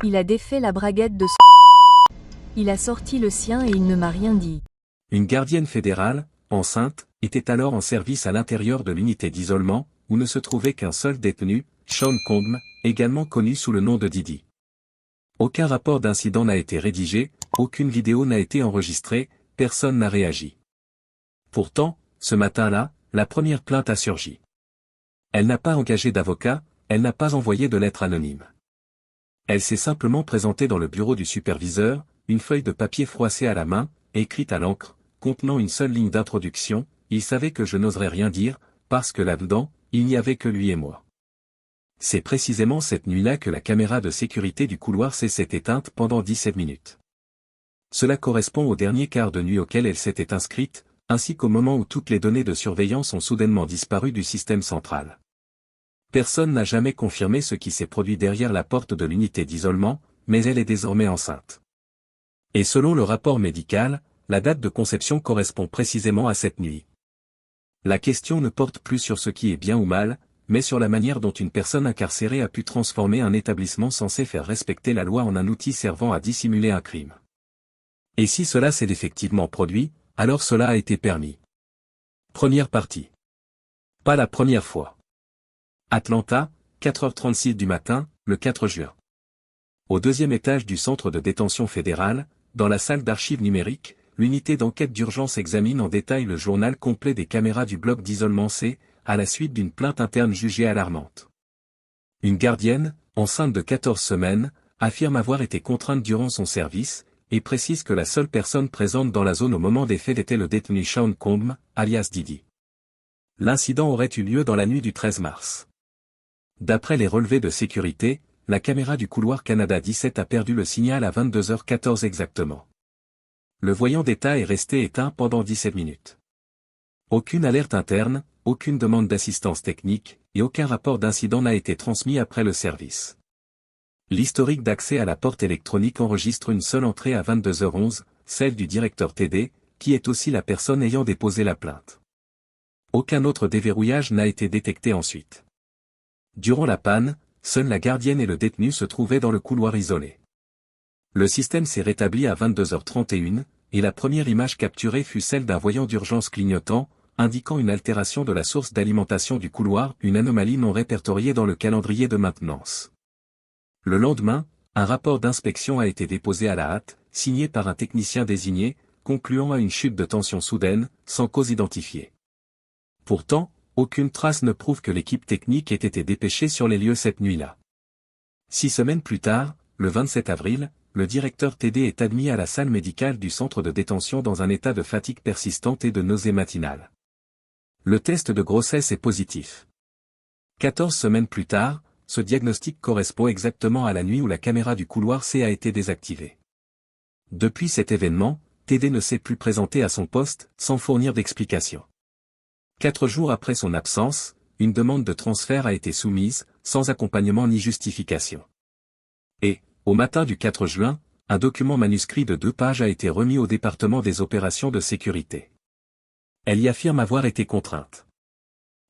Il a défait la braguette de Il a sorti le sien et il ne m'a rien dit. Une gardienne fédérale, enceinte, était alors en service à l'intérieur de l'unité d'isolement, où ne se trouvait qu'un seul détenu, Sean Combs, également connu sous le nom de Didi. Aucun rapport d'incident n'a été rédigé, aucune vidéo n'a été enregistrée, personne n'a réagi. Pourtant, ce matin-là, la première plainte a surgi. Elle n'a pas engagé d'avocat, elle n'a pas envoyé de lettre anonyme. Elle s'est simplement présentée dans le bureau du superviseur, une feuille de papier froissée à la main, écrite à l'encre, contenant une seule ligne d'introduction. Il savait que je n'oserais rien dire, parce que là-dedans, il n'y avait que lui et moi. C'est précisément cette nuit-là que la caméra de sécurité du couloir s'est éteinte pendant 17 minutes. Cela correspond au dernier quart de nuit auquel elle s'était inscrite, ainsi qu'au moment où toutes les données de surveillance ont soudainement disparu du système central. Personne n'a jamais confirmé ce qui s'est produit derrière la porte de l'unité d'isolement, mais elle est désormais enceinte. Et selon le rapport médical, la date de conception correspond précisément à cette nuit. La question ne porte plus sur ce qui est bien ou mal, mais sur la manière dont une personne incarcérée a pu transformer un établissement censé faire respecter la loi en un outil servant à dissimuler un crime. Et si cela s'est effectivement produit, alors cela a été permis. Première partie. Pas la première fois. Atlanta, 4h36 du matin, le 4 juin. Au deuxième étage du centre de détention fédéral, dans la salle d'archives numériques, l'unité d'enquête d'urgence examine en détail le journal complet des caméras du bloc d'isolement C, à la suite d'une plainte interne jugée alarmante. Une gardienne, enceinte de 14 semaines, affirme avoir été contrainte durant son service, et précise que la seule personne présente dans la zone au moment des faits était le détenu Sean Combs, alias Didi. L'incident aurait eu lieu dans la nuit du 13 mars. D'après les relevés de sécurité, la caméra du couloir Canada 17 a perdu le signal à 22h14 exactement. Le voyant d'état est resté éteint pendant 17 minutes. Aucune alerte interne, aucune demande d'assistance technique, et aucun rapport d'incident n'a été transmis après le service. L'historique d'accès à la porte électronique enregistre une seule entrée à 22h11, celle du directeur TD, qui est aussi la personne ayant déposé la plainte. Aucun autre déverrouillage n'a été détecté ensuite. Durant la panne, seule la gardienne et le détenu se trouvaient dans le couloir isolé. Le système s'est rétabli à 22h31, et la première image capturée fut celle d'un voyant d'urgence clignotant, indiquant une altération de la source d'alimentation du couloir, une anomalie non répertoriée dans le calendrier de maintenance. Le lendemain, un rapport d'inspection a été déposé à la hâte, signé par un technicien désigné, concluant à une chute de tension soudaine, sans cause identifiée. Pourtant, aucune trace ne prouve que l'équipe technique ait été dépêchée sur les lieux cette nuit-là. 6 semaines plus tard, le 27 avril, le directeur TD est admis à la salle médicale du centre de détention dans un état de fatigue persistante et de nausée matinale. Le test de grossesse est positif. 14 semaines plus tard, ce diagnostic correspond exactement à la nuit où la caméra du couloir C a été désactivée. Depuis cet événement, TD ne s'est plus présenté à son poste, sans fournir d'explication. 4 jours après son absence, une demande de transfert a été soumise, sans accompagnement ni justification. Et, au matin du 4 juin, un document manuscrit de 2 pages a été remis au département des opérations de sécurité. Elle y affirme avoir été contrainte.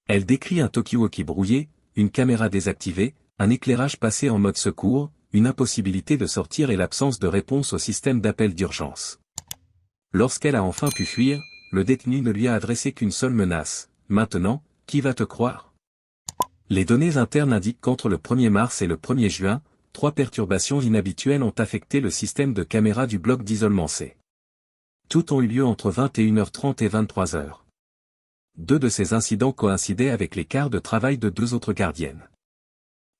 Elle décrit un talkie-walkie brouillé, une caméra désactivée, un éclairage passé en mode secours, une impossibilité de sortir et l'absence de réponse au système d'appel d'urgence. Lorsqu'elle a enfin pu fuir, le détenu ne lui a adressé qu'une seule menace. Maintenant, qui va te croire? Les données internes indiquent qu'entre le 1er mars et le 1er juin, 3 perturbations inhabituelles ont affecté le système de caméra du bloc d'isolement C. Toutes ont eu lieu entre 21h30 et 23h. 2 de ces incidents coïncidaient avec les quarts de travail de 2 autres gardiennes.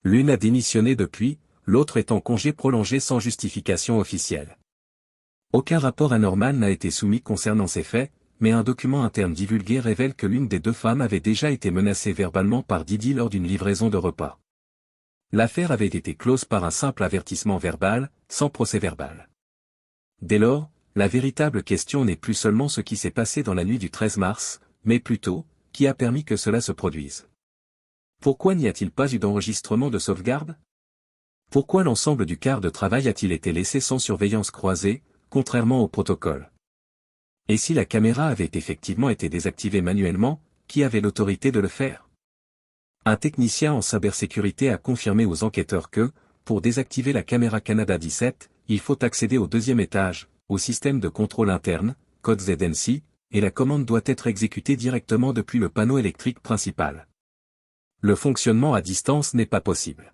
L'une a démissionné depuis, l'autre est en congé prolongé sans justification officielle. Aucun rapport anormal n'a été soumis concernant ces faits, mais un document interne divulgué révèle que l'une des 2 femmes avait déjà été menacée verbalement par Didi lors d'une livraison de repas. L'affaire avait été close par un simple avertissement verbal, sans procès-verbal. Dès lors, la véritable question n'est plus seulement ce qui s'est passé dans la nuit du 13 mars, mais plutôt, qui a permis que cela se produise. Pourquoi n'y a-t-il pas eu d'enregistrement de sauvegarde? Pourquoi l'ensemble du quart de travail a-t-il été laissé sans surveillance croisée, contrairement au protocole? Et si la caméra avait effectivement été désactivée manuellement, qui avait l'autorité de le faire? Un technicien en cybersécurité a confirmé aux enquêteurs que, pour désactiver la caméra Canada 17, il faut accéder au deuxième étage, au système de contrôle interne, code ZNC, et la commande doit être exécutée directement depuis le panneau électrique principal. Le fonctionnement à distance n'est pas possible.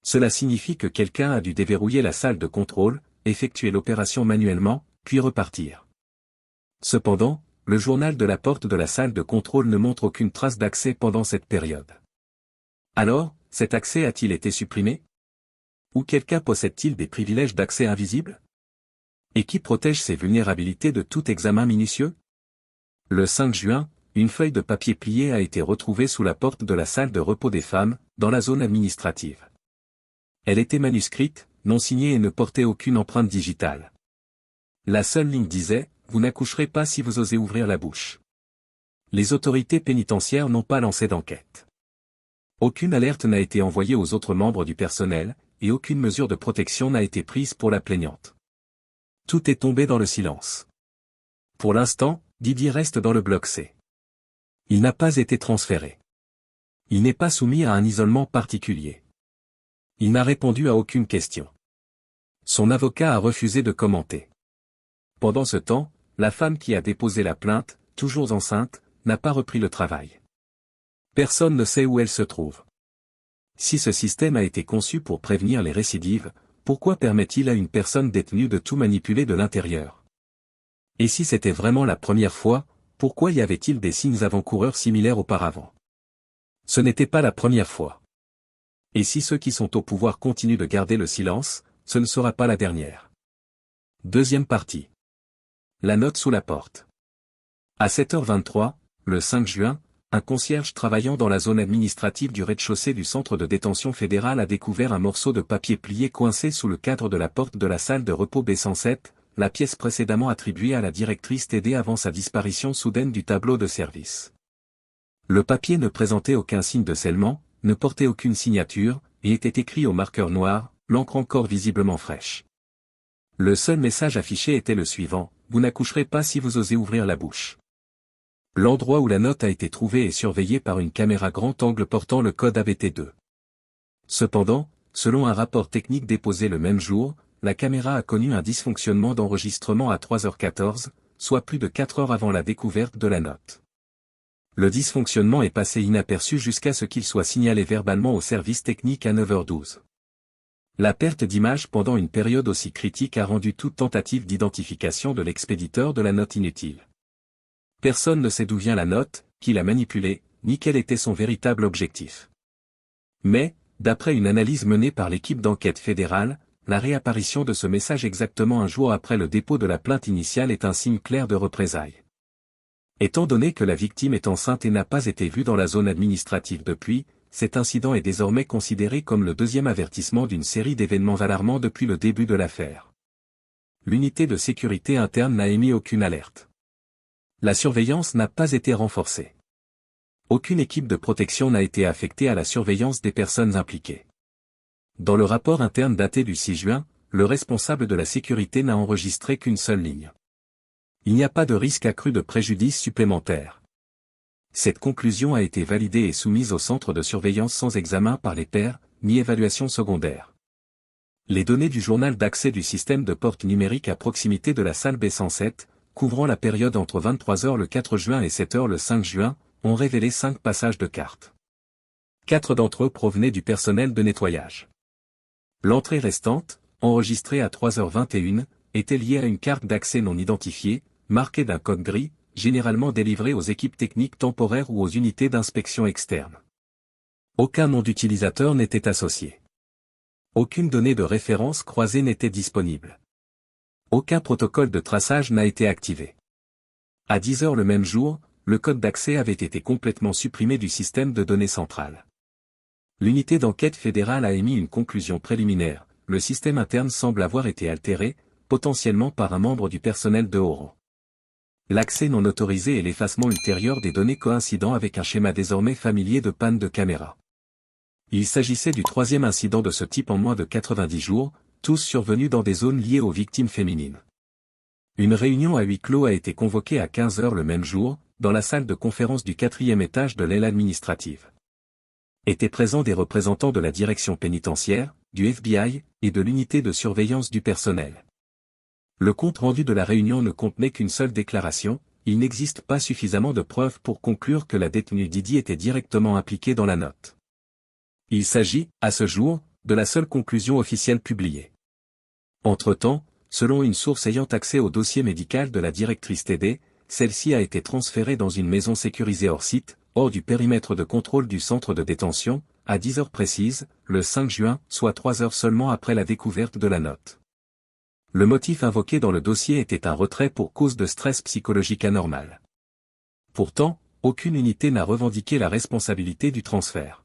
Cela signifie que quelqu'un a dû déverrouiller la salle de contrôle, effectuer l'opération manuellement, puis repartir. Cependant, le journal de la porte de la salle de contrôle ne montre aucune trace d'accès pendant cette période. Alors, cet accès a-t-il été supprimé? Ou quelqu'un possède-t-il des privilèges d'accès invisibles? Et qui protège ces vulnérabilités de tout examen minutieux? Le 5 juin, une feuille de papier pliée a été retrouvée sous la porte de la salle de repos des femmes, dans la zone administrative. Elle était manuscrite, non signée et ne portait aucune empreinte digitale. La seule ligne disait « Vous n'accoucherez pas si vous osez ouvrir la bouche ». Les autorités pénitentiaires n'ont pas lancé d'enquête. Aucune alerte n'a été envoyée aux autres membres du personnel, et aucune mesure de protection n'a été prise pour la plaignante. Tout est tombé dans le silence. Pour l'instant, Didier reste dans le bloc C. Il n'a pas été transféré. Il n'est pas soumis à un isolement particulier. Il n'a répondu à aucune question. Son avocat a refusé de commenter. Pendant ce temps, la femme qui a déposé la plainte, toujours enceinte, n'a pas repris le travail. Personne ne sait où elle se trouve. Si ce système a été conçu pour prévenir les récidives, pourquoi permet-il à une personne détenue de tout manipuler de l'intérieur? Et si c'était vraiment la première fois, pourquoi y avait-il des signes avant-coureurs similaires auparavant? Ce n'était pas la première fois. Et si ceux qui sont au pouvoir continuent de garder le silence, ce ne sera pas la dernière. Deuxième partie. La note sous la porte. À 7h23, le 5 juin, un concierge travaillant dans la zone administrative du rez-de-chaussée du centre de détention fédéral a découvert un morceau de papier plié coincé sous le cadre de la porte de la salle de repos B107, la pièce précédemment attribuée à la directrice TD avant sa disparition soudaine du tableau de service. Le papier ne présentait aucun signe de scellement, ne portait aucune signature, et était écrit au marqueur noir, l'encre encore visiblement fraîche. Le seul message affiché était le suivant: « Vous n'accoucherez pas si vous osez ouvrir la bouche ». L'endroit où la note a été trouvée est surveillé par une caméra grand angle portant le code ABT2. Cependant, selon un rapport technique déposé le même jour, la caméra a connu un dysfonctionnement d'enregistrement à 3h14, soit plus de 4 heures avant la découverte de la note. Le dysfonctionnement est passé inaperçu jusqu'à ce qu'il soit signalé verbalement au service technique à 9h12. La perte d'image pendant une période aussi critique a rendu toute tentative d'identification de l'expéditeur de la note inutile. Personne ne sait d'où vient la note, qui l'a manipulée, ni quel était son véritable objectif. Mais, d'après une analyse menée par l'équipe d'enquête fédérale, la réapparition de ce message exactement un jour après le dépôt de la plainte initiale est un signe clair de représailles. Étant donné que la victime est enceinte et n'a pas été vue dans la zone administrative depuis, cet incident est désormais considéré comme le deuxième avertissement d'une série d'événements alarmants depuis le début de l'affaire. L'unité de sécurité interne n'a émis aucune alerte. La surveillance n'a pas été renforcée. Aucune équipe de protection n'a été affectée à la surveillance des personnes impliquées. Dans le rapport interne daté du 6 juin, le responsable de la sécurité n'a enregistré qu'une seule ligne. Il n'y a pas de risque accru de préjudice supplémentaire. Cette conclusion a été validée et soumise au centre de surveillance sans examen par les pairs, ni évaluation secondaire. Les données du journal d'accès du système de porte numérique à proximité de la salle B107, couvrant la période entre 23h le 4 juin et 7h le 5 juin, ont révélé 5 passages de cartes. 4 d'entre eux provenaient du personnel de nettoyage. L'entrée restante, enregistrée à 3h21, était liée à une carte d'accès non identifiée, marquée d'un code gris, généralement délivrée aux équipes techniques temporaires ou aux unités d'inspection externe. Aucun nom d'utilisateur n'était associé. Aucune donnée de référence croisée n'était disponible. Aucun protocole de traçage n'a été activé. À 10h le même jour, le code d'accès avait été complètement supprimé du système de données central. L'unité d'enquête fédérale a émis une conclusion préliminaire: le système interne semble avoir été altéré, potentiellement par un membre du personnel de haut rang. L'accès non autorisé et l'effacement ultérieur des données coïncidant avec un schéma désormais familier de panne de caméra. Il s'agissait du troisième incident de ce type en moins de 90 jours, tous survenus dans des zones liées aux victimes féminines. Une réunion à huis clos a été convoquée à 15h le même jour, dans la salle de conférence du 4e étage de l'aile administrative. Étaient présents des représentants de la direction pénitentiaire, du FBI, et de l'unité de surveillance du personnel. Le compte-rendu de la réunion ne contenait qu'une seule déclaration: il n'existe pas suffisamment de preuves pour conclure que la détenue Didi était directement impliquée dans la note. Il s'agit, à ce jour, de la seule conclusion officielle publiée. Entre-temps, selon une source ayant accès au dossier médical de la directrice TD, celle-ci a été transférée dans une maison sécurisée hors site, hors du périmètre de contrôle du centre de détention, à 10 heures précises, le 5 juin, soit 3 heures seulement après la découverte de la note. Le motif invoqué dans le dossier était un retrait pour cause de stress psychologique anormal. Pourtant, aucune unité n'a revendiqué la responsabilité du transfert.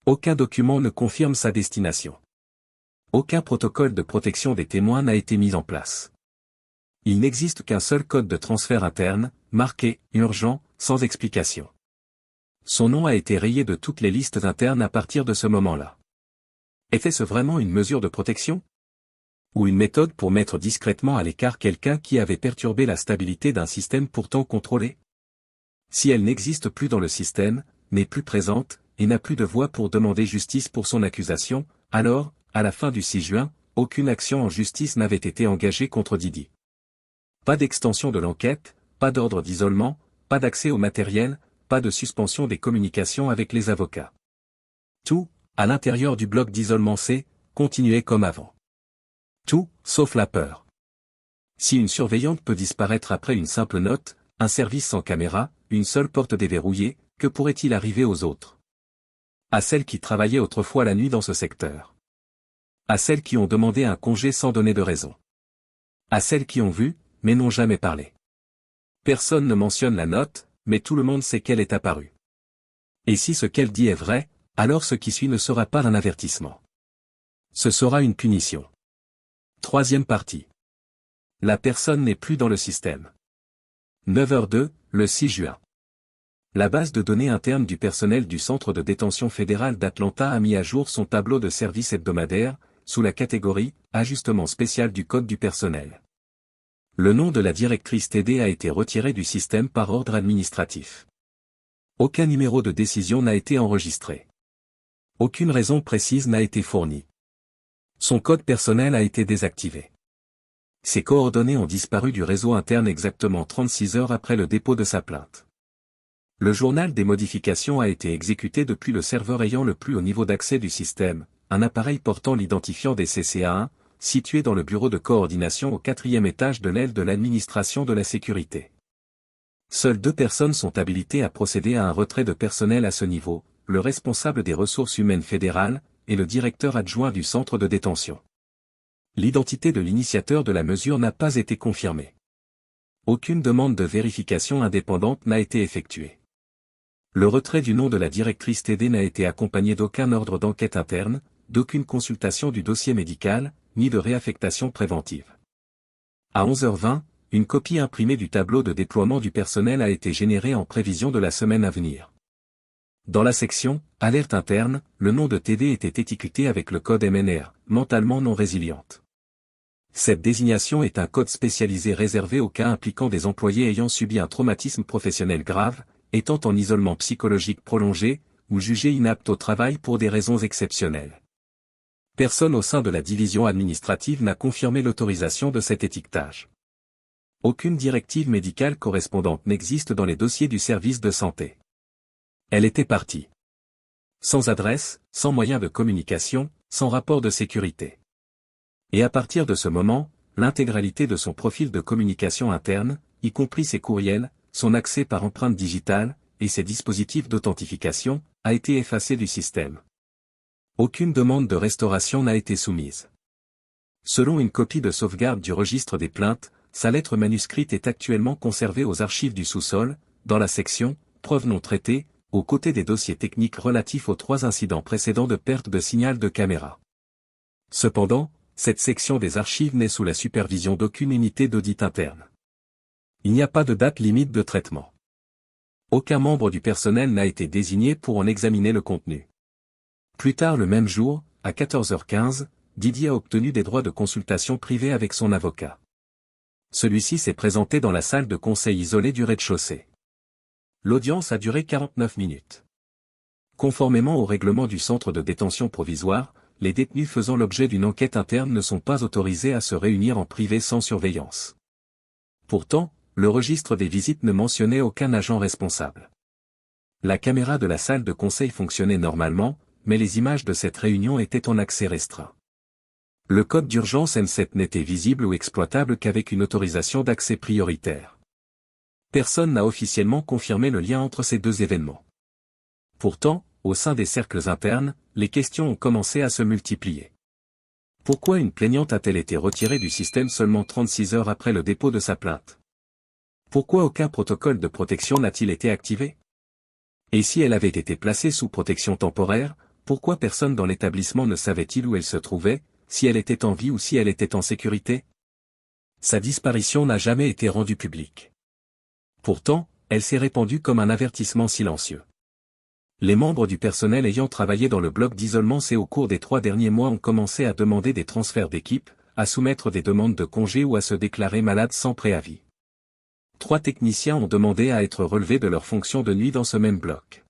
Aucun document ne confirme sa destination. Aucun protocole de protection des témoins n'a été mis en place. Il n'existe qu'un seul code de transfert interne, marqué « urgent », sans explication. Son nom a été rayé de toutes les listes internes à partir de ce moment-là. Était-ce vraiment une mesure de protection? Ou une méthode pour mettre discrètement à l'écart quelqu'un qui avait perturbé la stabilité d'un système pourtant contrôlé? Si elle n'existe plus dans le système, n'est plus présente, et n'a plus de voix pour demander justice pour son accusation, alors, à la fin du 6 juin, aucune action en justice n'avait été engagée contre Didi. Pas d'extension de l'enquête, pas d'ordre d'isolement, pas d'accès au matériel, pas de suspension des communications avec les avocats. Tout, à l'intérieur du bloc d'isolement C, continuait comme avant. Tout, sauf la peur. Si une surveillante peut disparaître après une simple note, un service sans caméra, une seule porte déverrouillée, que pourrait-il arriver aux autres? À celles qui travaillaient autrefois la nuit dans ce secteur. À celles qui ont demandé un congé sans donner de raison. À celles qui ont vu, mais n'ont jamais parlé. Personne ne mentionne la note, mais tout le monde sait qu'elle est apparue. Et si ce qu'elle dit est vrai, alors ce qui suit ne sera pas un avertissement. Ce sera une punition. Troisième partie. La personne n'est plus dans le système. 9h02, le 6 juin. La base de données interne du personnel du Centre de détention fédéral d'Atlanta a mis à jour son tableau de service hebdomadaire, sous la catégorie « Ajustement spécial du code du personnel ». Le nom de la directrice TD a été retiré du système par ordre administratif. Aucun numéro de décision n'a été enregistré. Aucune raison précise n'a été fournie. Son code personnel a été désactivé. Ses coordonnées ont disparu du réseau interne exactement 36 heures après le dépôt de sa plainte. Le journal des modifications a été exécuté depuis le serveur ayant le plus haut niveau d'accès du système, un appareil portant l'identifiant des CCA1, situé dans le bureau de coordination au 4e étage de l'aile de l'administration de la sécurité. Seules 2 personnes sont habilitées à procéder à un retrait de personnel à ce niveau, le responsable des ressources humaines fédérales, et le directeur adjoint du centre de détention. L'identité de l'initiateur de la mesure n'a pas été confirmée. Aucune demande de vérification indépendante n'a été effectuée. Le retrait du nom de la directrice TD n'a été accompagné d'aucun ordre d'enquête interne, d'aucune consultation du dossier médical, ni de réaffectation préventive. À 11h20, une copie imprimée du tableau de déploiement du personnel a été générée en prévision de la semaine à venir. Dans la section « Alerte interne », le nom de TD était étiqueté avec le code MNR, mentalement non résiliente. Cette désignation est un code spécialisé réservé aux cas impliquant des employés ayant subi un traumatisme professionnel grave, étant en isolement psychologique prolongé, ou jugés inaptes au travail pour des raisons exceptionnelles. Personne au sein de la division administrative n'a confirmé l'autorisation de cet étiquetage. Aucune directive médicale correspondante n'existe dans les dossiers du service de santé. Elle était partie. Sans adresse, sans moyen de communication, sans rapport de sécurité. Et à partir de ce moment, l'intégralité de son profil de communication interne, y compris ses courriels, son accès par empreinte digitale, et ses dispositifs d'authentification, a été effacée du système. Aucune demande de restauration n'a été soumise. Selon une copie de sauvegarde du registre des plaintes, sa lettre manuscrite est actuellement conservée aux archives du sous-sol, dans la section « Preuves non traitées », aux côtés des dossiers techniques relatifs aux 3 incidents précédents de perte de signal de caméra. Cependant, cette section des archives n'est sous la supervision d'aucune unité d'audit interne. Il n'y a pas de date limite de traitement. Aucun membre du personnel n'a été désigné pour en examiner le contenu. Plus tard le même jour, à 14h15, Didi a obtenu des droits de consultation privée avec son avocat. Celui-ci s'est présenté dans la salle de conseil isolée du rez-de-chaussée. L'audience a duré 49 minutes. Conformément au règlement du centre de détention provisoire, les détenus faisant l'objet d'une enquête interne ne sont pas autorisés à se réunir en privé sans surveillance. Pourtant, le registre des visites ne mentionnait aucun agent responsable. La caméra de la salle de conseil fonctionnait normalement, mais les images de cette réunion étaient en accès restreint. Le code d'urgence M7 n'était visible ou exploitable qu'avec une autorisation d'accès prioritaire. Personne n'a officiellement confirmé le lien entre ces deux événements. Pourtant, au sein des cercles internes, les questions ont commencé à se multiplier. Pourquoi une plaignante a-t-elle été retirée du système seulement 36 heures après le dépôt de sa plainte? Pourquoi aucun protocole de protection n'a-t-il été activé? Et si elle avait été placée sous protection temporaire, pourquoi personne dans l'établissement ne savait-il où elle se trouvait, si elle était en vie ou si elle était en sécurité? Sa disparition n'a jamais été rendue publique. Pourtant, elle s'est répandue comme un avertissement silencieux. Les membres du personnel ayant travaillé dans le bloc d'isolement C au cours des 3 derniers mois ont commencé à demander des transferts d'équipe, à soumettre des demandes de congé ou à se déclarer malades sans préavis. 3 techniciens ont demandé à être relevés de leurs fonctions de nuit dans ce même bloc.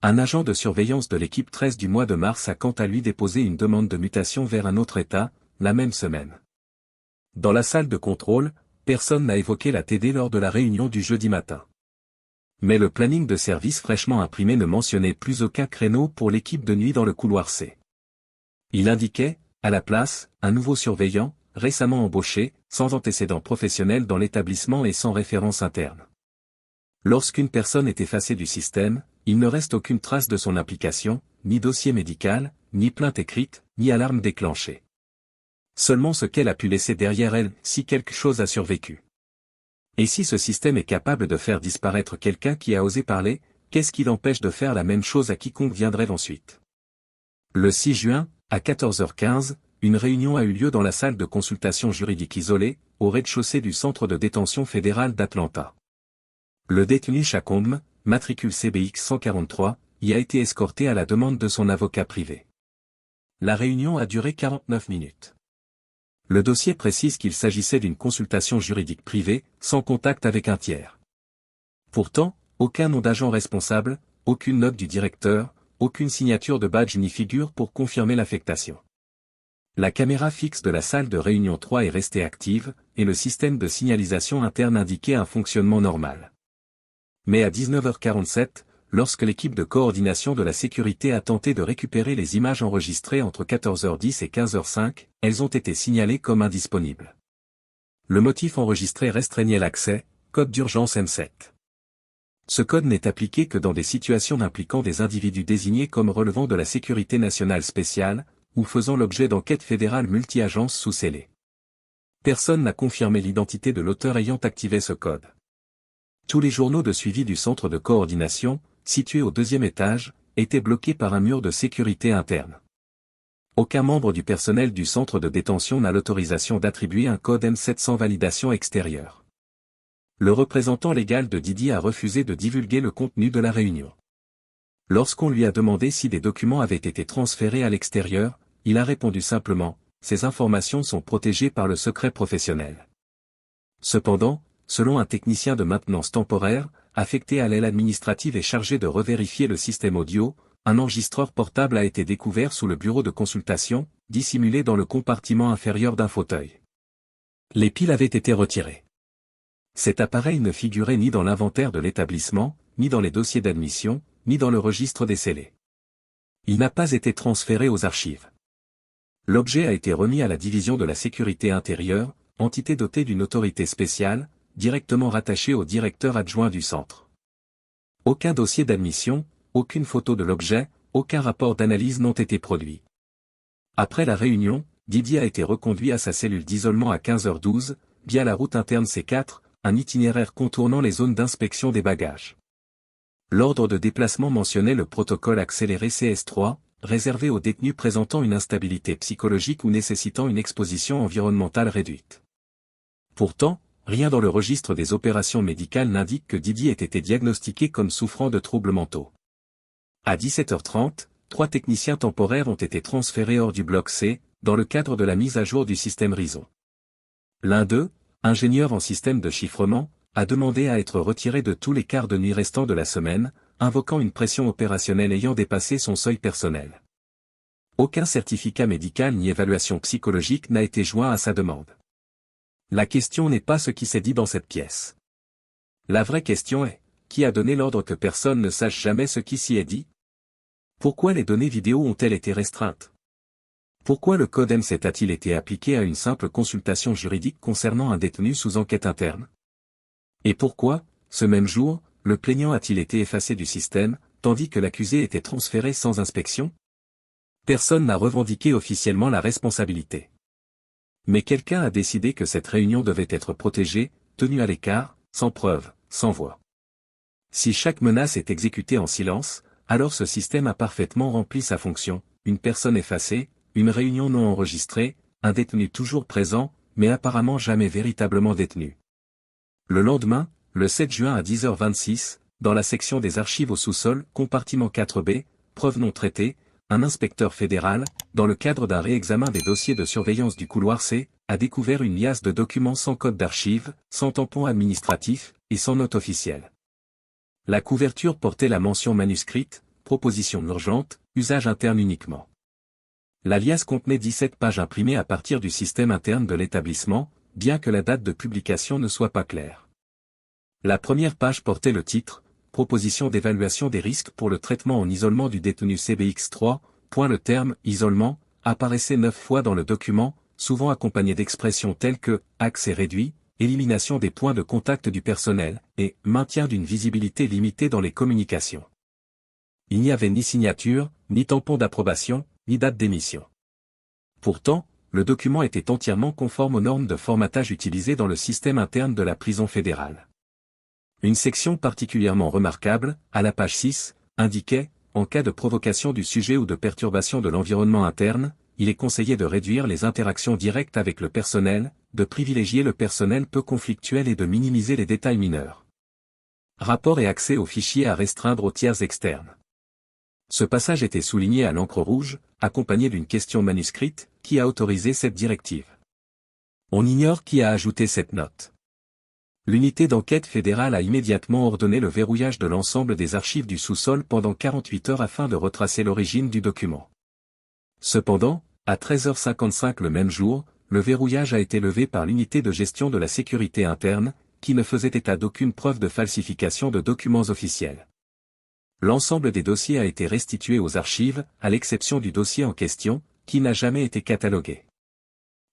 Un agent de surveillance de l'équipe 13 du mois de mars a quant à lui déposé une demande de mutation vers un autre état, la même semaine. Dans la salle de contrôle, personne n'a évoqué la TD lors de la réunion du jeudi matin. Mais le planning de service fraîchement imprimé ne mentionnait plus aucun créneau pour l'équipe de nuit dans le couloir C. Il indiquait, à la place, un nouveau surveillant, récemment embauché, sans antécédent professionnel dans l'établissement et sans référence interne. Lorsqu'une personne est effacée du système, il ne reste aucune trace de son implication, ni dossier médical, ni plainte écrite, ni alarme déclenchée. Seulement ce qu'elle a pu laisser derrière elle, si quelque chose a survécu. Et si ce système est capable de faire disparaître quelqu'un qui a osé parler, qu'est-ce qui l'empêche de faire la même chose à quiconque viendrait ensuite? Le 6 juin, à 14h15, une réunion a eu lieu dans la salle de consultation juridique isolée, au rez-de-chaussée du centre de détention fédéral d'Atlanta. Le détenu Chacombe, matricule CBX 143, y a été escorté à la demande de son avocat privé. La réunion a duré 49 minutes. Le dossier précise qu'il s'agissait d'une consultation juridique privée, sans contact avec un tiers. Pourtant, aucun nom d'agent responsable, aucune note du directeur, aucune signature de badge ni figure pour confirmer l'affectation. La caméra fixe de la salle de réunion 3 est restée active, et le système de signalisation interne indiquait un fonctionnement normal. Mais à 19h47, lorsque l'équipe de coordination de la sécurité a tenté de récupérer les images enregistrées entre 14h10 et 15h05, elles ont été signalées comme indisponibles. Le motif enregistré restreignait l'accès, code d'urgence M7. Ce code n'est appliqué que dans des situations impliquant des individus désignés comme relevant de la sécurité nationale spéciale, ou faisant l'objet d'enquêtes fédérales multi-agences sous scellé. Personne n'a confirmé l'identité de l'auteur ayant activé ce code. Tous les journaux de suivi du centre de coordination, situé au 2e étage, étaient bloqués par un mur de sécurité interne. Aucun membre du personnel du centre de détention n'a l'autorisation d'attribuer un code M7 sans validation extérieure. Le représentant légal de Didier a refusé de divulguer le contenu de la réunion. Lorsqu'on lui a demandé si des documents avaient été transférés à l'extérieur, il a répondu simplement, « Ces informations sont protégées par le secret professionnel ». Cependant, selon un technicien de maintenance temporaire, affecté à l'aile administrative et chargé de revérifier le système audio, un enregistreur portable a été découvert sous le bureau de consultation, dissimulé dans le compartiment inférieur d'un fauteuil. Les piles avaient été retirées. Cet appareil ne figurait ni dans l'inventaire de l'établissement, ni dans les dossiers d'admission, ni dans le registre des scellés. Il n'a pas été transféré aux archives. L'objet a été remis à la division de la sécurité intérieure, entité dotée d'une autorité spéciale, directement rattachée au directeur adjoint du centre. Aucun dossier d'admission, aucune photo de l'objet, aucun rapport d'analyse n'ont été produits. Après la réunion, Didier a été reconduit à sa cellule d'isolement à 15h12, via la route interne C4, un itinéraire contournant les zones d'inspection des bagages. L'ordre de déplacement mentionnait le protocole accéléré CS3, réservé aux détenus présentant une instabilité psychologique ou nécessitant une exposition environnementale réduite. Pourtant, rien dans le registre des opérations médicales n'indique que Didier ait été diagnostiqué comme souffrant de troubles mentaux. À 17h30, 3 techniciens temporaires ont été transférés hors du bloc C, dans le cadre de la mise à jour du système RISO. L'un d'eux, ingénieur en système de chiffrement, a demandé à être retiré de tous les quarts de nuit restants de la semaine, invoquant une pression opérationnelle ayant dépassé son seuil personnel. Aucun certificat médical ni évaluation psychologique n'a été joint à sa demande. La question n'est pas ce qui s'est dit dans cette pièce. La vraie question est, qui a donné l'ordre que personne ne sache jamais ce qui s'y est dit? Pourquoi les données vidéo ont-elles été restreintes? Pourquoi le code M7 a-t-il été appliqué à une simple consultation juridique concernant un détenu sous enquête interne? Et pourquoi, ce même jour, le plaignant a-t-il été effacé du système, tandis que l'accusé était transféré sans inspection? Personne n'a revendiqué officiellement la responsabilité. Mais quelqu'un a décidé que cette réunion devait être protégée, tenue à l'écart, sans preuve, sans voix. Si chaque menace est exécutée en silence, alors ce système a parfaitement rempli sa fonction, une personne effacée, une réunion non enregistrée, un détenu toujours présent, mais apparemment jamais véritablement détenu. Le lendemain, le 7 juin à 10h26, dans la section des archives au sous-sol, compartiment 4B, preuves non traitées, un inspecteur fédéral, dans le cadre d'un réexamen des dossiers de surveillance du couloir C, a découvert une liasse de documents sans code d'archives, sans tampon administratif, et sans note officielle. La couverture portait la mention manuscrite, proposition urgente, usage interne uniquement. La liasse contenait 17 pages imprimées à partir du système interne de l'établissement, bien que la date de publication ne soit pas claire. La première page portait le titre, proposition d'évaluation des risques pour le traitement en isolement du détenu CBX3, le terme « isolement » apparaissait 9 fois dans le document, souvent accompagné d'expressions telles que « accès réduit », élimination des points de contact du personnel, et maintien d'une visibilité limitée dans les communications. Il n'y avait ni signature, ni tampon d'approbation, ni date d'émission. Pourtant, le document était entièrement conforme aux normes de formatage utilisées dans le système interne de la prison fédérale. Une section particulièrement remarquable, à la page 6, indiquait, en cas de provocation du sujet ou de perturbation de l'environnement interne, il est conseillé de réduire les interactions directes avec le personnel, de privilégier le personnel peu conflictuel et de minimiser les détails mineurs. Rapport et accès aux fichiers à restreindre aux tiers externes. Ce passage était souligné à l'encre rouge, accompagné d'une question manuscrite, qui a autorisé cette directive. On ignore qui a ajouté cette note. L'unité d'enquête fédérale a immédiatement ordonné le verrouillage de l'ensemble des archives du sous-sol pendant 48 heures afin de retracer l'origine du document. Cependant, à 13h55 le même jour, le verrouillage a été levé par l'unité de gestion de la sécurité interne, qui ne faisait état d'aucune preuve de falsification de documents officiels. L'ensemble des dossiers a été restitué aux archives, à l'exception du dossier en question, qui n'a jamais été catalogué.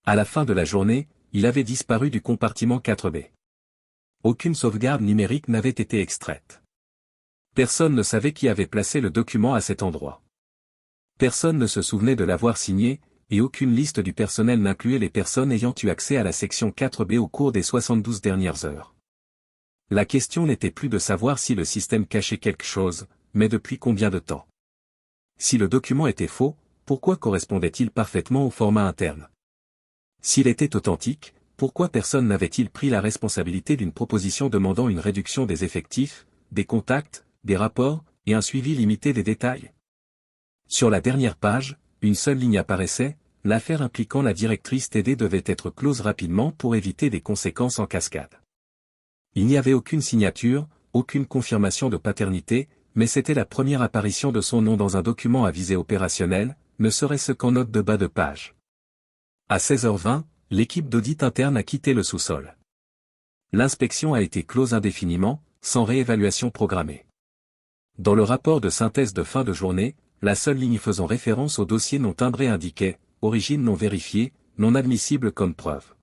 À la fin de la journée, il avait disparu du compartiment 4B. Aucune sauvegarde numérique n'avait été extraite. Personne ne savait qui avait placé le document à cet endroit. Personne ne se souvenait de l'avoir signé, et aucune liste du personnel n'incluait les personnes ayant eu accès à la section 4B au cours des 72 dernières heures. La question n'était plus de savoir si le système cachait quelque chose, mais depuis combien de temps. Si le document était faux, pourquoi correspondait-il parfaitement au format interne? S'il était authentique, pourquoi personne n'avait-il pris la responsabilité d'une proposition demandant une réduction des effectifs, des contacts, des rapports, et un suivi limité des détails? Sur la dernière page, une seule ligne apparaissait, l'affaire impliquant la directrice TD devait être close rapidement pour éviter des conséquences en cascade. Il n'y avait aucune signature, aucune confirmation de paternité, mais c'était la première apparition de son nom dans un document à visée opérationnelle, ne serait-ce qu'en note de bas de page. À 16h20, l'équipe d'audit interne a quitté le sous-sol. L'inspection a été close indéfiniment, sans réévaluation programmée. Dans le rapport de synthèse de fin de journée, la seule ligne faisant référence au dossier non timbré indiquait « origine non vérifiée, non admissible comme preuve ».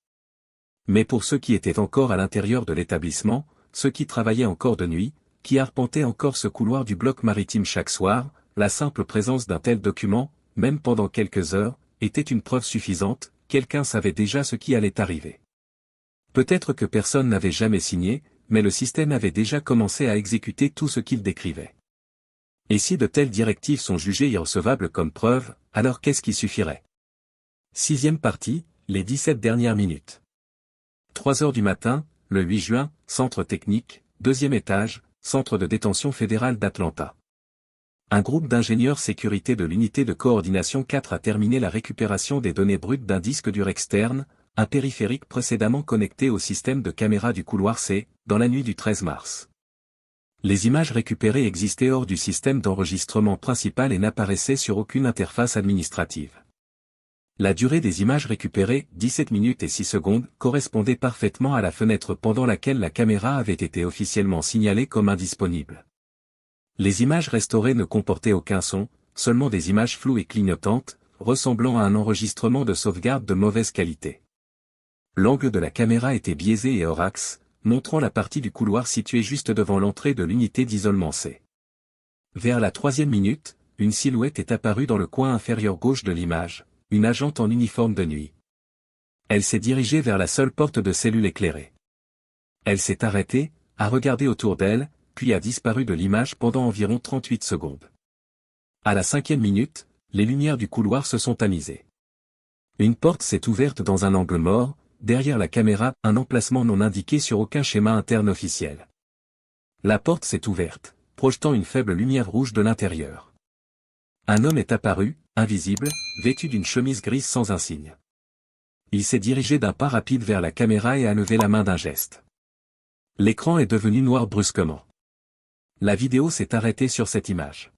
Mais pour ceux qui étaient encore à l'intérieur de l'établissement, ceux qui travaillaient encore de nuit, qui arpentaient encore ce couloir du bloc maritime chaque soir, la simple présence d'un tel document, même pendant quelques heures, était une preuve suffisante. Quelqu'un savait déjà ce qui allait arriver. Peut-être que personne n'avait jamais signé, mais le système avait déjà commencé à exécuter tout ce qu'il décrivait. Et si de telles directives sont jugées irrecevables comme preuve, alors qu'est-ce qui suffirait? Sixième partie, les 17 dernières minutes. 3 heures du matin, le 8 juin, centre technique, 2e étage, centre de détention fédéral d'Atlanta. Un groupe d'ingénieurs sécurité de l'unité de coordination 4 a terminé la récupération des données brutes d'un disque dur externe, un périphérique précédemment connecté au système de caméra du couloir C, dans la nuit du 13 mars. Les images récupérées existaient hors du système d'enregistrement principal et n'apparaissaient sur aucune interface administrative. La durée des images récupérées, 17 minutes et 6 secondes, correspondait parfaitement à la fenêtre pendant laquelle la caméra avait été officiellement signalée comme indisponible. Les images restaurées ne comportaient aucun son, seulement des images floues et clignotantes, ressemblant à un enregistrement de sauvegarde de mauvaise qualité. L'angle de la caméra était biaisé et hors axe, montrant la partie du couloir située juste devant l'entrée de l'unité d'isolement C. Vers la 3e minute, une silhouette est apparue dans le coin inférieur gauche de l'image, une agente en uniforme de nuit. Elle s'est dirigée vers la seule porte de cellule éclairée. Elle s'est arrêtée, a regardé autour d'elle, puis a disparu de l'image pendant environ 38 secondes. À la 5e minute, les lumières du couloir se sont tamisées. Une porte s'est ouverte dans un angle mort, derrière la caméra, un emplacement non indiqué sur aucun schéma interne officiel. La porte s'est ouverte, projetant une faible lumière rouge de l'intérieur. Un homme est apparu, invisible, vêtu d'une chemise grise sans insigne. Il s'est dirigé d'un pas rapide vers la caméra et a levé la main d'un geste. L'écran est devenu noir brusquement. La vidéo s'est arrêtée sur cette image.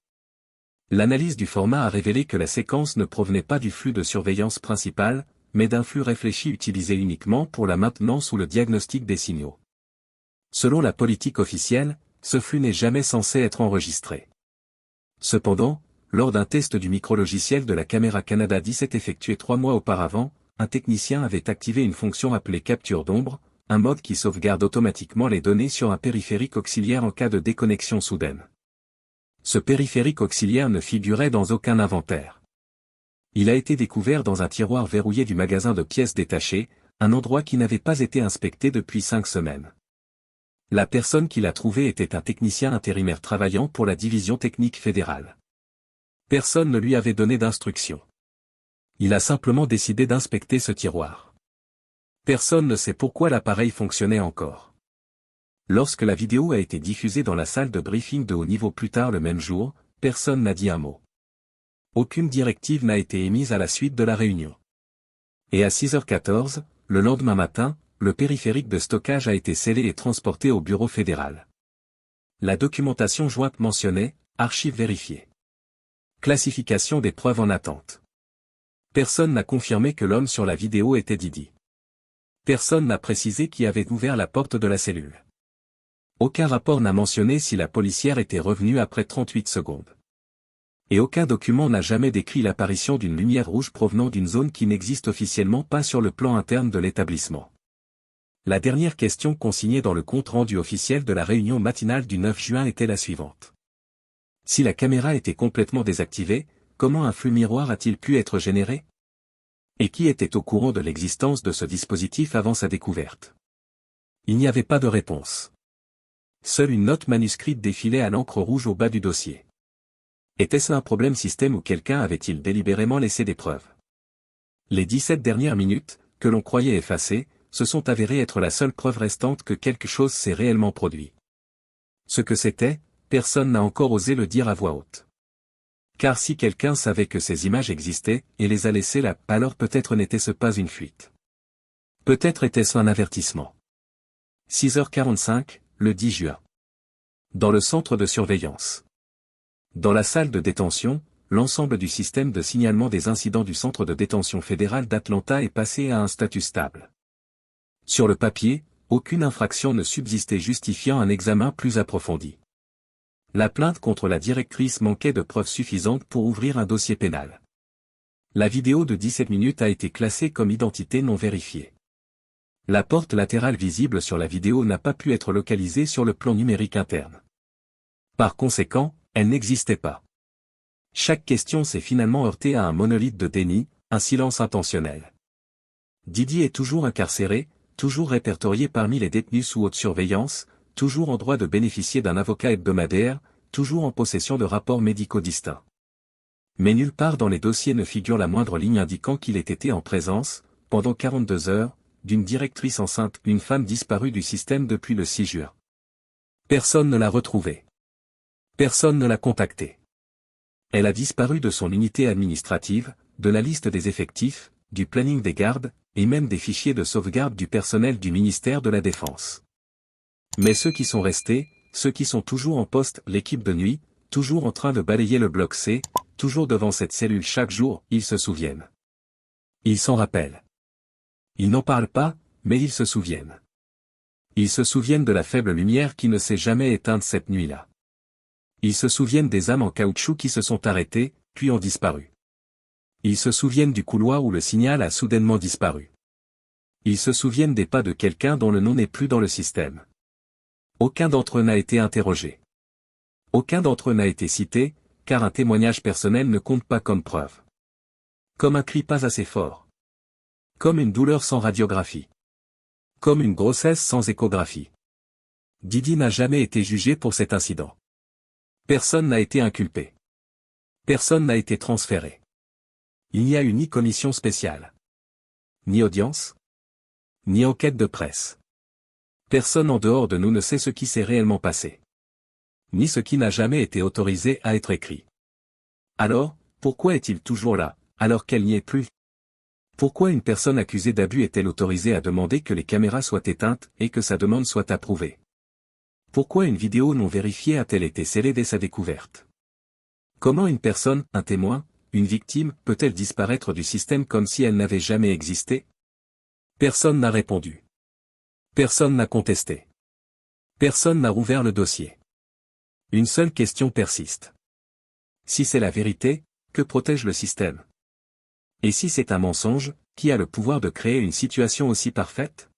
L'analyse du format a révélé que la séquence ne provenait pas du flux de surveillance principal, mais d'un flux réfléchi utilisé uniquement pour la maintenance ou le diagnostic des signaux. Selon la politique officielle, ce flux n'est jamais censé être enregistré. Cependant, lors d'un test du micrologiciel de la caméra Canada 17 effectué 3 mois auparavant, un technicien avait activé une fonction appelée capture d'ombre, un mode qui sauvegarde automatiquement les données sur un périphérique auxiliaire en cas de déconnexion soudaine. Ce périphérique auxiliaire ne figurait dans aucun inventaire. Il a été découvert dans un tiroir verrouillé du magasin de pièces détachées, un endroit qui n'avait pas été inspecté depuis 5 semaines. La personne qui l'a trouvé était un technicien intérimaire travaillant pour la division technique fédérale. Personne ne lui avait donné d'instruction. Il a simplement décidé d'inspecter ce tiroir. Personne ne sait pourquoi l'appareil fonctionnait encore. Lorsque la vidéo a été diffusée dans la salle de briefing de haut niveau plus tard le même jour, personne n'a dit un mot. Aucune directive n'a été émise à la suite de la réunion. Et à 6h14, le lendemain matin, le périphérique de stockage a été scellé et transporté au bureau fédéral. La documentation jointe mentionnait « archives vérifiées ». Classification des preuves en attente. Personne n'a confirmé que l'homme sur la vidéo était Didi. Personne n'a précisé qui avait ouvert la porte de la cellule. Aucun rapport n'a mentionné si la policière était revenue après 38 secondes. Et aucun document n'a jamais décrit l'apparition d'une lumière rouge provenant d'une zone qui n'existe officiellement pas sur le plan interne de l'établissement. La dernière question consignée dans le compte-rendu officiel de la réunion matinale du 9 juin était la suivante. Si la caméra était complètement désactivée, comment un flux miroir a-t-il pu être généré? Et qui était au courant de l'existence de ce dispositif avant sa découverte? Il n'y avait pas de réponse. Seule une note manuscrite défilait à l'encre rouge au bas du dossier. Était-ce un problème système ou quelqu'un avait-il délibérément laissé des preuves? Les 17 dernières minutes, que l'on croyait effacées, se sont avérées être la seule preuve restante que quelque chose s'est réellement produit. Ce que c'était, personne n'a encore osé le dire à voix haute. Car si quelqu'un savait que ces images existaient, et les a laissées là, alors peut-être n'était-ce pas une fuite. Peut-être était-ce un avertissement. 6h45, le 10 juin. Dans le centre de surveillance. Dans la salle de détention, l'ensemble du système de signalement des incidents du centre de détention fédéral d'Atlanta est passé à un statut stable. Sur le papier, aucune infraction ne subsistait justifiant un examen plus approfondi. La plainte contre la directrice manquait de preuves suffisantes pour ouvrir un dossier pénal. La vidéo de 17 minutes a été classée comme identité non vérifiée. La porte latérale visible sur la vidéo n'a pas pu être localisée sur le plan numérique interne. Par conséquent, elle n'existait pas. Chaque question s'est finalement heurtée à un monolithe de déni, un silence intentionnel. Didi est toujours incarcéré, toujours répertorié parmi les détenus sous haute surveillance, toujours en droit de bénéficier d'un avocat hebdomadaire, toujours en possession de rapports médicaux distincts. Mais nulle part dans les dossiers ne figure la moindre ligne indiquant qu'il ait été en présence, pendant 42 heures, d'une directrice enceinte, une femme disparue du système depuis le 6 juin. Personne ne l'a retrouvée. Personne ne l'a contactée. Elle a disparu de son unité administrative, de la liste des effectifs, du planning des gardes, et même des fichiers de sauvegarde du personnel du ministère de la Défense. Mais ceux qui sont restés, ceux qui sont toujours en poste, l'équipe de nuit, toujours en train de balayer le bloc C, toujours devant cette cellule chaque jour, ils se souviennent. Ils s'en rappellent. Ils n'en parlent pas, mais ils se souviennent. Ils se souviennent de la faible lumière qui ne s'est jamais éteinte cette nuit-là. Ils se souviennent des âmes en caoutchouc qui se sont arrêtées, puis ont disparu. Ils se souviennent du couloir où le signal a soudainement disparu. Ils se souviennent des pas de quelqu'un dont le nom n'est plus dans le système. Aucun d'entre eux n'a été interrogé. Aucun d'entre eux n'a été cité, car un témoignage personnel ne compte pas comme preuve. Comme un cri pas assez fort. Comme une douleur sans radiographie. Comme une grossesse sans échographie. Didi n'a jamais été jugé pour cet incident. Personne n'a été inculpé. Personne n'a été transféré. Il n'y a eu ni commission spéciale. Ni audience. Ni enquête de presse. Personne en dehors de nous ne sait ce qui s'est réellement passé. Ni ce qui n'a jamais été autorisé à être écrit. Alors, pourquoi est-il toujours là, alors qu'elle n'y est plus? Pourquoi une personne accusée d'abus est-elle autorisée à demander que les caméras soient éteintes et que sa demande soit approuvée? Pourquoi une vidéo non vérifiée a-t-elle été scellée dès sa découverte? Comment une personne, un témoin, une victime, peut-elle disparaître du système comme si elle n'avait jamais existé? Personne n'a répondu. Personne n'a contesté. Personne n'a rouvert le dossier. Une seule question persiste. Si c'est la vérité, que protège le système? Et si c'est un mensonge, qui a le pouvoir de créer une situation aussi parfaite?